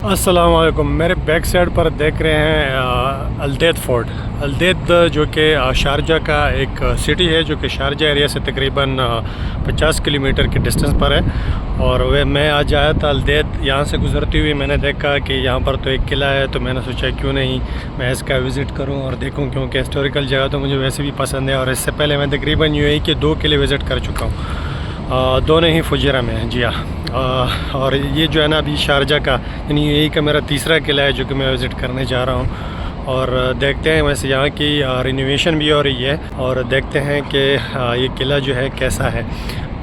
अस्सलाम वालेकुम। मेरे बैक साइड पर देख रहे हैं अल्देद फोर्ट। अल्देद जो कि शारजा का एक सिटी है, जो कि शारजा एरिया से तकरीबन 50 किलोमीटर के डिस्टेंस पर है। और वे मैं आज आया था अल्देद। यहाँ से गुजरती हुई मैंने देखा कि यहाँ पर तो एक किला है, तो मैंने सोचा क्यों नहीं मैं इसका विज़िट करूँ और देखूँ, क्योंकि हिस्टोरिकल जगह तो मुझे वैसे भी पसंद है। और इससे पहले मैं तकरीबन यूएई के 2 किले विज़िट कर चुका हूँ, दोनों ही फुजैरा में हैं। जी हाँ। और ये जो है ना अभी शारजा का यानी यही का मेरा तीसरा किला है जो कि मैं विज़िट करने जा रहा हूँ। और देखते हैं, वैसे यहाँ की रिनोवेशन भी हो रही है और देखते हैं कि ये किला जो है कैसा है।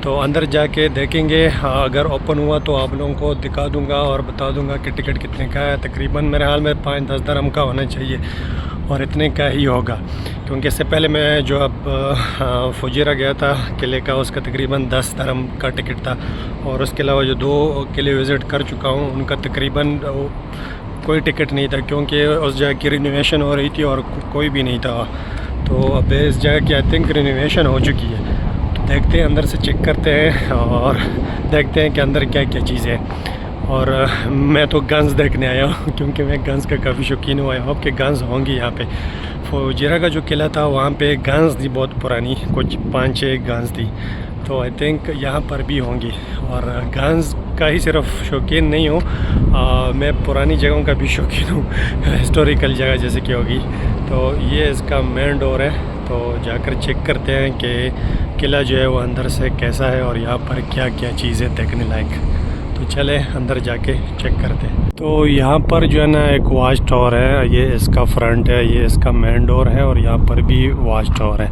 तो अंदर जाके देखेंगे, अगर ओपन हुआ तो आप लोगों को दिखा दूँगा और बता दूँगा कि टिकट कितने का है। तकरीबन मेरे हाल में 5-10 दरहम का होना चाहिए और इतने का ही होगा, क्योंकि इससे पहले मैं जो अब फुजैरा गया था किले का, उसका तकरीबन 10 दरहम का टिकट था। और उसके अलावा जो 2 किले विज़िट कर चुका हूँ उनका तकरीबन कोई टिकट नहीं था, क्योंकि उस जगह की रिनोवेशन हो रही थी और कोई भी नहीं था। तो अब इस जगह की आई थिंक रिनोवेशन हो चुकी है। तो देखते हैं, अंदर से चेक करते हैं और देखते हैं कि अंदर क्या क्या चीज़ें हैं। और मैं तो गन्स देखने आया हूँ, क्योंकि मैं गन्स का काफ़ी शौकीन हूँ। आई होप कि गन्स होंगी यहाँ पे। फुजैरा का जो किला था वहाँ पे गन्स थी बहुत पुरानी, कुछ 5-6 गन्स थी। तो आई थिंक यहाँ पर भी होंगी। और गन्स का ही सिर्फ शौकीन नहीं हूँ, मैं पुरानी जगहों का भी शौकीन हूँ, हिस्टोरिकल जगह जैसे कि होगी। तो ये इसका मेन डोर है, तो जाकर चेक करते हैं कि किला जो है वो अंदर से कैसा है और यहाँ पर क्या क्या चीज़ें देखने लायक। तो चले अंदर जाके चेक करते हैं। तो यहाँ पर जो है ना एक वॉच टावर है, ये इसका फ्रंट है, ये इसका मेन डोर है और यहाँ पर भी वॉच टावर है।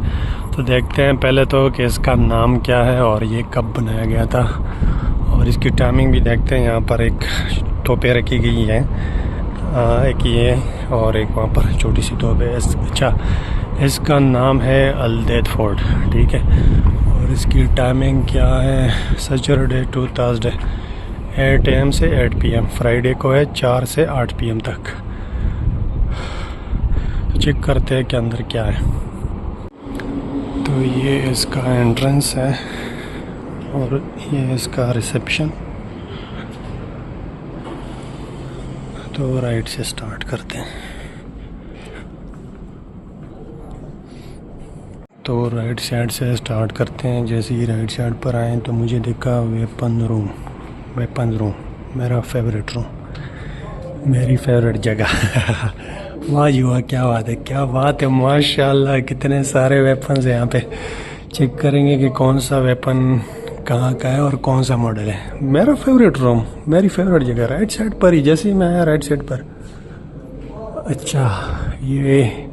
तो देखते हैं पहले तो कि इसका नाम क्या है और ये कब बनाया गया था, और इसकी टाइमिंग भी देखते हैं। यहाँ पर एक तोपें रखी गई हैं, एक ये और एक वहाँ पर छोटी सी तोप है। अच्छा, इसका नाम है अल्देद फोर्ट, ठीक है। और इसकी टाइमिंग क्या है, सैटरडे टू थर्सडे 8 AM से 8 PM, फ्राइडे को है 4 से 8 PM तक। चेक करते हैं कि अंदर क्या है। तो ये इसका एंट्रेंस है और ये इसका रिसेप्शन। तो राइट से स्टार्ट करते हैं। तो राइट साइड से स्टार्ट करते हैं। जैसे ही राइट साइड पर आए तो मुझे दिखा वेपन रूम मेरा फेवरेट रूम, मेरी फेवरेट जगह। वाह जी वाह, क्या बात है, क्या बात है, माशाल्लाह कितने सारे वेपन्स हैं यहाँ पे। चेक करेंगे कि कौन सा वेपन कहाँ का है और कौन सा मॉडल है। मेरा फेवरेट रूम, मेरी फेवरेट जगह, राइट साइड पर ही। जैसे ही मैं आया राइट साइड पर, अच्छा ये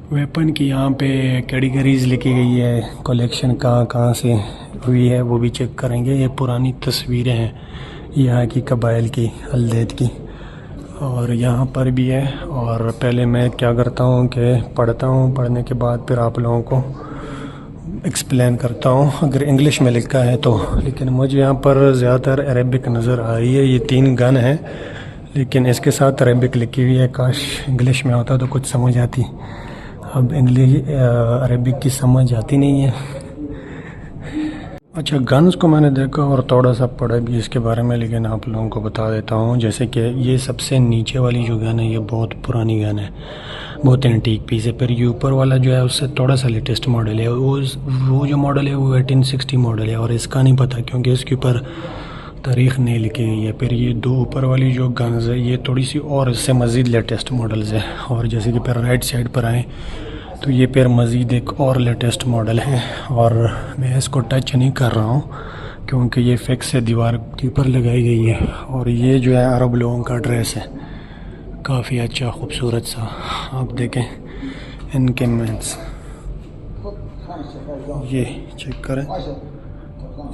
वेपन की यहाँ पे कैटेगरीज लिखी गई है, कलेक्शन कहाँ से हुई है वो भी चेक करेंगे। ये पुरानी तस्वीरें हैं यहाँ की कबाइल की, अल्देद की, और यहाँ पर भी है। और पहले मैं क्या करता हूँ कि पढ़ता हूँ, पढ़ने के बाद फिर आप लोगों को एक्सप्लेन करता हूँ अगर इंग्लिश में लिखा है तो। लेकिन मुझे यहाँ पर ज़्यादातर अरेबिक नज़र आ रही है। ये 3 गन है लेकिन इसके साथ अरेबिक लिखी हुई है। काश इंग्लिश में होता तो कुछ समझ आती। अब इंग्लिश अरेबिक की समझ आती नहीं है। अच्छा, गन्स को मैंने देखा और थोड़ा सा पढ़ा भी इसके बारे में, लेकिन आप लोगों को बता देता हूँ। जैसे कि ये सबसे नीचे वाली जो गन है ये बहुत पुरानी गन है, बहुत एंटीक पीस है। फिर ये ऊपर वाला जो है उससे थोड़ा सा लेटेस्ट मॉडल है। वो जो मॉडल है वो 1860 मॉडल है और इसका नहीं पता क्योंकि इसके ऊपर तारीख़ नहीं लिखी गई है। फिर ये 2 ऊपर वाली जो गन्स है ये थोड़ी सी और इससे मज़ीद लेटेस्ट मॉडल्स है। और जैसे कि फिर राइट साइड पर आएँ तो ये फिर मज़ीद एक और लेटेस्ट मॉडल है। और मैं इसको टच नहीं कर रहा हूँ क्योंकि ये फिक्स से दीवार के ऊपर लगाई गई है। और ये जो है अरब लोगों का ड्रेस है, काफ़ी अच्छा खूबसूरत सा। आप देखें इनके मेंस, ये चेक करें।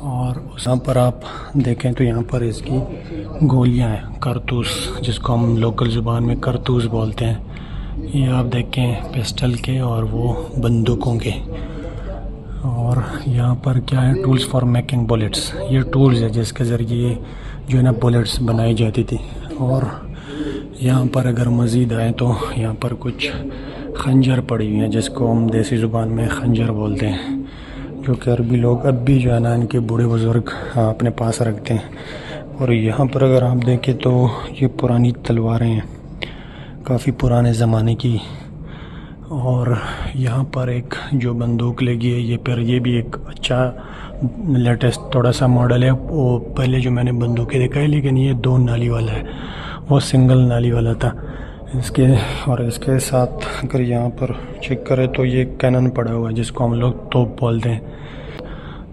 और यहाँ पर आप देखें तो यहाँ पर इसकी गोलियाँ हैं, कारतूस, जिसको हम लोकल ज़ुबान में कारतूस बोलते हैं। ये आप देखें पिस्टल के और वो बंदूकों के। और यहाँ पर क्या है, टूल्स फॉर मेकिंग बुलेट्स। ये टूल्स है जिसके ज़रिए जो है ना बुलेट्स बनाई जाती थी। और यहाँ पर अगर मज़ीद आए तो यहाँ पर कुछ खंजर पड़ी हुई हैं जिसको हम देसी ज़ुबान में खंजर बोलते हैं, जो कि अरबी लोग अब भी जो है ना इनके बूढ़े बुज़ुर्ग अपने पास रखते हैं। और यहाँ पर अगर आप देखें तो ये पुरानी तलवारें हैं, काफ़ी पुराने ज़माने की। और यहाँ पर एक जो बंदूक लगी है ये भी एक अच्छा लेटेस्ट थोड़ा सा मॉडल है। वो पहले जो मैंने बंदूकें देखा है, लेकिन ये 2 नाली वाला है, वो सिंगल नाली वाला था इसके साथ अगर यहाँ पर चेक करें तो ये कैनन पड़ा हुआ है जिसको हम लोग तोप बोलते हैं।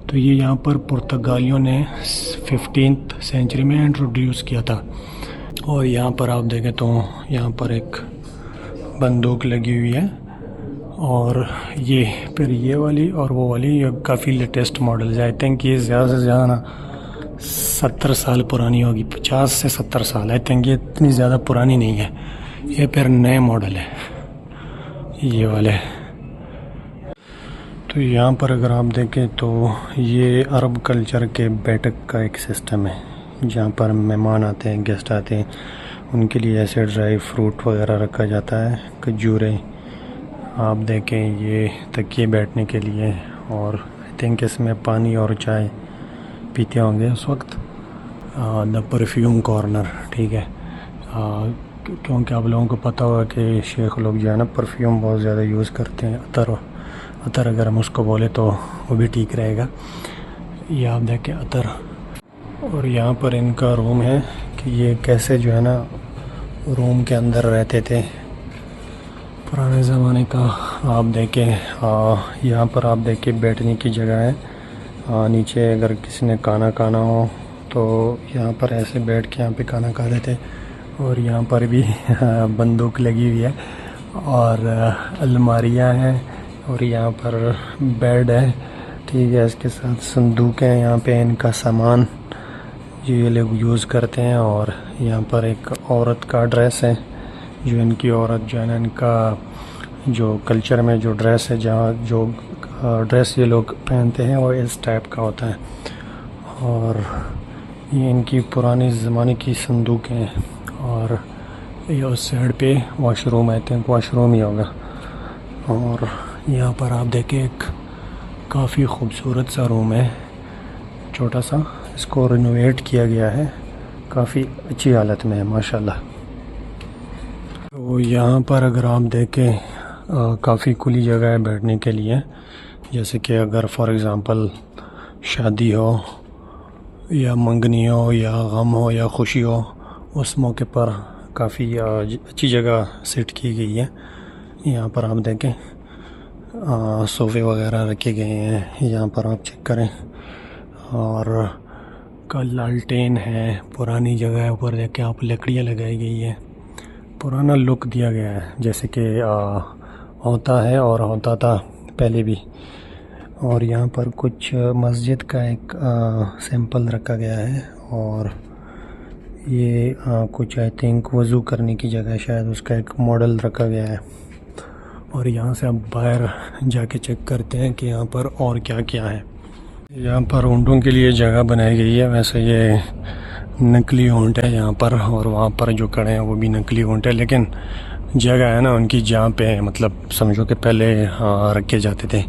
तो ये यहाँ पर पुर्तगालियों ने 15th सेंचुरी में इंट्रोड्यूस किया था। और यहाँ पर आप देखें तो यहाँ पर एक बंदूक लगी हुई है, और ये फिर ये वाली और वो वाली ये काफ़ी लेटेस्ट मॉडल है। आई थिंक ये ज़्यादा से ज़्यादा ना 70 साल पुरानी होगी, 50 से 70 साल। आई थिंक ये इतनी ज़्यादा पुरानी नहीं है, ये फिर नए मॉडल है ये वाले। तो यहाँ पर अगर आप देखें तो ये अरब कल्चर के बैठक का एक सिस्टम है, जहाँ पर मेहमान आते हैं, गेस्ट आते हैं, उनके लिए ऐसे ड्राई फ्रूट वगैरह रखा जाता है, खजूरें। आप देखें ये तकिए बैठने के लिए, और आई थिंक इसमें पानी और चाय पीते होंगे उस वक्त। द परफ्यूम कॉर्नर, ठीक है, क्योंकि आप लोगों को पता होगा कि शेख लोग जो है ना परफ्यूम बहुत ज़्यादा यूज़ करते हैं। अतर अगर हम उसको बोले तो वो भी ठीक रहेगा। ये आप देखें अतर। और यहाँ पर इनका रूम है कि ये कैसे जो है ना रूम के अंदर रहते थे पुराने ज़माने का। आप देखें यहाँ पर आप देखें बैठने की जगह है। नीचे अगर किसी ने खाना हो तो यहाँ पर ऐसे बैठ के यहाँ पे खाना खा रहे थे। और यहाँ पर भी बंदूक लगी हुई है, और अलमारियाँ हैं, और यहाँ पर बेड है, ठीक है। इसके साथ संदूक है, यहाँ पे इनका सामान जो ये लोग यूज़ करते हैं। और यहाँ पर एक औरत का ड्रेस है, जो इनकी औरत जो है ना, इनका जो कल्चर में जो ड्रेस है, जहाँ जो ड्रेस ये लोग पहनते हैं वो इस टाइप का होता है। और ये इनकी पुरानी ज़माने की संदूक हैं। और ये उस साइड पे वॉशरूम, आई थिंक वॉशरूम ही होगा। और यहाँ पर आप देखें एक काफ़ी खूबसूरत सा रूम है, छोटा सा, इसको रिनोवेट किया गया है, काफ़ी अच्छी हालत में है माशाल्लाह। तो यहाँ पर अगर आप देखें काफ़ी खुली जगह है बैठने के लिए। जैसे कि अगर फॉर एग्ज़ाम्पल शादी हो या मंगनी हो या गम हो या खुशी हो, उस मौके पर काफ़ी अच्छी जगह सेट की गई है। यहाँ पर आप देखें सोफ़े वगैरह रखे गए हैं, यहाँ पर आप चेक करें। और कल लालटेन है, पुरानी जगह है, ऊपर देखें आप लकड़ियाँ लगाई गई है, पुराना लुक दिया गया है जैसे कि होता है और होता था पहले भी। और यहाँ पर कुछ मस्जिद का एक सैंपल रखा गया है, और ये कुछ आई थिंक वज़ू करने की जगह शायद उसका एक मॉडल रखा गया है। और यहाँ से आप बाहर जाके चेक करते हैं कि यहाँ पर और क्या क्या है। यहाँ पर ऊँटों के लिए जगह बनाई गई है। वैसे ये नकली ऊँट है यहाँ पर, और वहाँ पर जो खड़े हैं वो भी नकली ऊँट है, लेकिन जगह है ना उनकी जहाँ पे मतलब समझो कि पहले रखे जाते थे।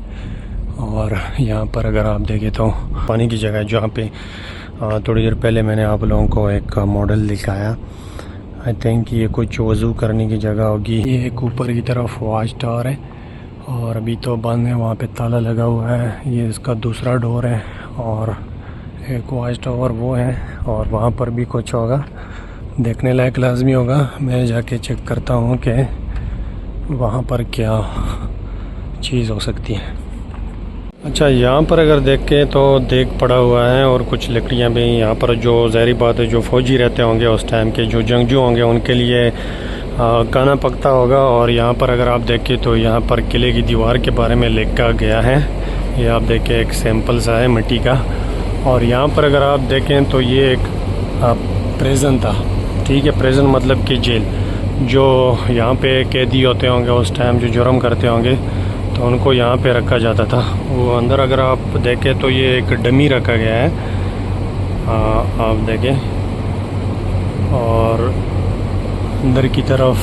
और यहाँ पर अगर आप देखें तो पानी की जगह है, जहाँ पे थोड़ी देर पहले मैंने आप लोगों को एक मॉडल दिखाया। आई थिंक ये कुछ वज़ू करने की जगह होगी। ये एक ऊपर की तरफ वॉच टावर है, और अभी तो बंद है, वहाँ पे ताला लगा हुआ है। ये इसका दूसरा डोर है, और एक वॉच टावर वो है, और वहाँ पर भी कुछ होगा, देखने लायक लाजमी होगा। मैं जाके चेक करता हूँ कि वहाँ पर क्या चीज़ हो सकती है। अच्छा, यहाँ पर अगर देखें तो देख पड़ा हुआ है, और कुछ लकड़ियाँ भी यहाँ पर, जो ज़ाहिर बात है जो फ़ौजी रहते होंगे उस टाइम के, जो जंगजू होंगे उनके लिए खाना पकता होगा। और यहाँ पर अगर आप देखें तो यहाँ पर किले की दीवार के बारे में लिखा गया है। ये आप देखें एक सैंपल सा है मिट्टी का। और यहाँ पर अगर आप देखें तो ये एक प्रिजन था, ठीक है, प्रिजन मतलब कि जेल। जो यहाँ पे कैदी होते होंगे उस टाइम, जो जुर्म करते होंगे, तो उनको यहाँ पे रखा जाता था। वो अंदर अगर आप देखें तो ये एक डमी रखा गया है, आप देखें। और अंदर की तरफ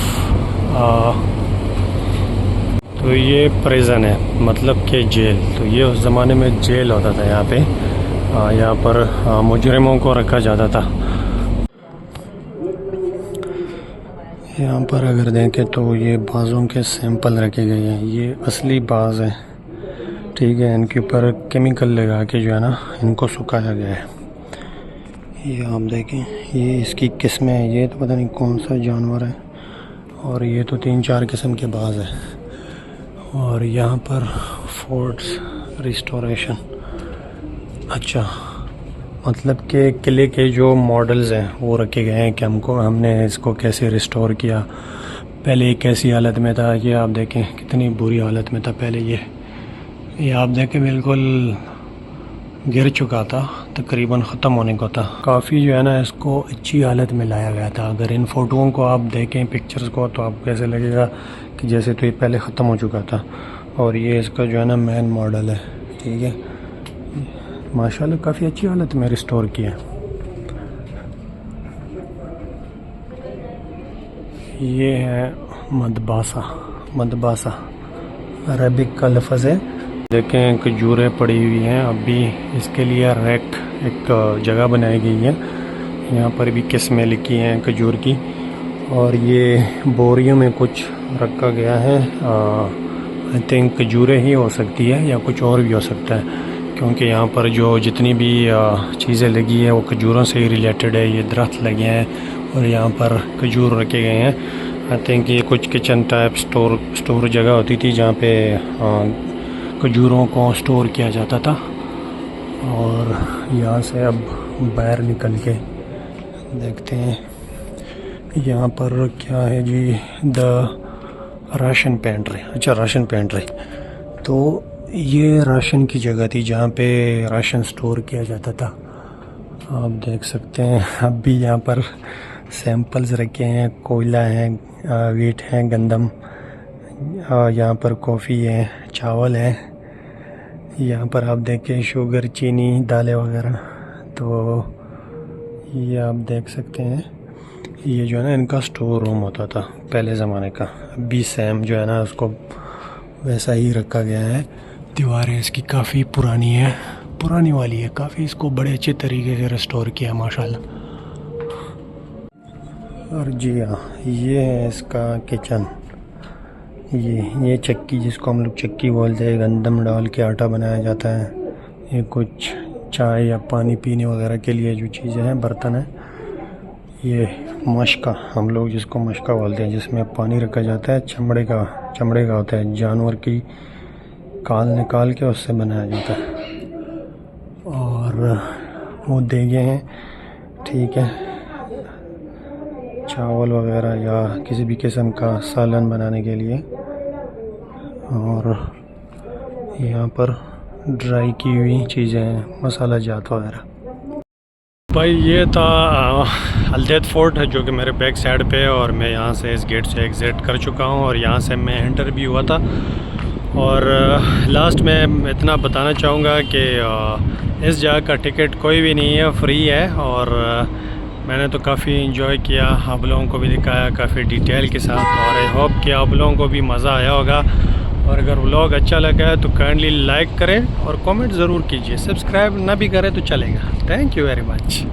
तो ये प्रिजन है, मतलब कि जेल। तो ये उस ज़माने में जेल होता था यहाँ पे। यहाँ पर मुजरिमों को रखा जाता था। यहाँ पर अगर देखें तो ये बाज़ों के सैंपल रखे गए हैं। ये असली बाज़ है, ठीक है। इनके ऊपर केमिकल लगा के जो है ना इनको सुखाया गया है। ये आप देखें, ये इसकी किस्में हैं। ये तो पता नहीं कौन सा जानवर है, और ये तो 3-4 किस्म के बाज़ है। और यहाँ पर फोर्ट्स रिस्टोरेशन, अच्छा मतलब कि किले के जो मॉडल्स हैं वो रखे गए हैं कि हमने इसको कैसे रिस्टोर किया। पहले ये कैसी हालत में था, ये आप देखें कितनी बुरी हालत में था पहले। ये आप देखें बिल्कुल गिर चुका था, तकरीबन ख़त्म होने को था। काफ़ी जो है ना इसको अच्छी हालत में लाया गया था। अगर इन फ़ोटोज़ को आप देखें, पिक्चर्स को, तो आपको कैसे लगेगा कि जैसे तो ये पहले ख़त्म हो चुका था। और ये इसका जो है ना मेन मॉडल है, ठीक है। माशाल्लाह काफ़ी अच्छी हालत में रिस्टोर किया। ये है मदबासा अरबिक का लफ्ज़ है। देखें खजूरें पड़ी हुई हैं। अभी इसके लिए रैक एक जगह बनाई गई है। यहाँ पर भी किस्में लिखी हैं खजूर की, और ये बोरियों में कुछ रखा गया है। आई थिंक खजूरें ही हो सकती है या कुछ और भी हो सकता है, क्योंकि यहाँ पर जो जितनी भी चीज़ें लगी है वो खजूरों से ही रिलेटेड है। ये दरख्त लगे हैं और यहाँ पर खजूर रखे गए हैं। आई थिंक ये कुछ किचन टाइप स्टोर जगह होती थी जहाँ पे खजूरों को स्टोर किया जाता था। और यहाँ से अब बाहर निकल के देखते हैं यहाँ पर क्या है जी, द राशन पेंट्री। अच्छा, राशन पेंट्री, तो ये राशन की जगह थी जहाँ पे राशन स्टोर किया जाता था। आप देख सकते हैं अब भी यहाँ पर सैंपल्स रखे हैं। कोयला है, वीट है, गंदम, यहाँ पर कॉफ़ी है, चावल है। यहाँ पर आप देखें शुगर, चीनी, दालें वगैरह। तो ये आप देख सकते हैं, ये जो है ना इनका स्टोर रूम होता था पहले ज़माने का। अभी सेम जो है ना उसको वैसा ही रखा गया है। दीवारें इसकी काफ़ी पुरानी है, पुरानी वाली है काफ़ी। इसको बड़े अच्छे तरीके से रिस्टोर किया माशाल्लाह। और जी हाँ, ये है इसका किचन। ये चक्की, जिसको हम लोग चक्की बोलते हैं, गंदम डाल के आटा बनाया जाता है। ये कुछ चाय या पानी पीने वगैरह के लिए जो चीज़ें हैं, बर्तन हैं। ये मशका, हम लोग जिसको मशका बोलते हैं, जिसमें पानी रखा जाता है। चमड़े का होता है, जानवर की काल निकाल के उससे बनाया जाता है। और वो देगे हैं, ठीक है, चावल वगैरह या किसी भी किस्म का सालन बनाने के लिए। और यहाँ पर ड्राई की हुई चीज़ें हैं, मसाला जात वगैरह। भाई ये था अल्देद फोर्ट है जो कि मेरे बैक साइड पे है, और मैं यहाँ से इस गेट से एग्ज़िट कर चुका हूँ और यहाँ से मैं एंटर भी हुआ था। और लास्ट में इतना बताना चाहूँगा कि इस जगह का टिकट कोई भी नहीं है, फ्री है। और मैंने तो काफ़ी इंजॉय किया, आप लोगों को भी दिखाया काफ़ी डिटेल के साथ। और आई होप कि आप लोगों को भी मज़ा आया होगा। और अगर व्लॉग अच्छा लगा है तो काइंडली लाइक करें और कमेंट ज़रूर कीजिए। सब्सक्राइब ना भी करें तो चलेगा। Thank you very much.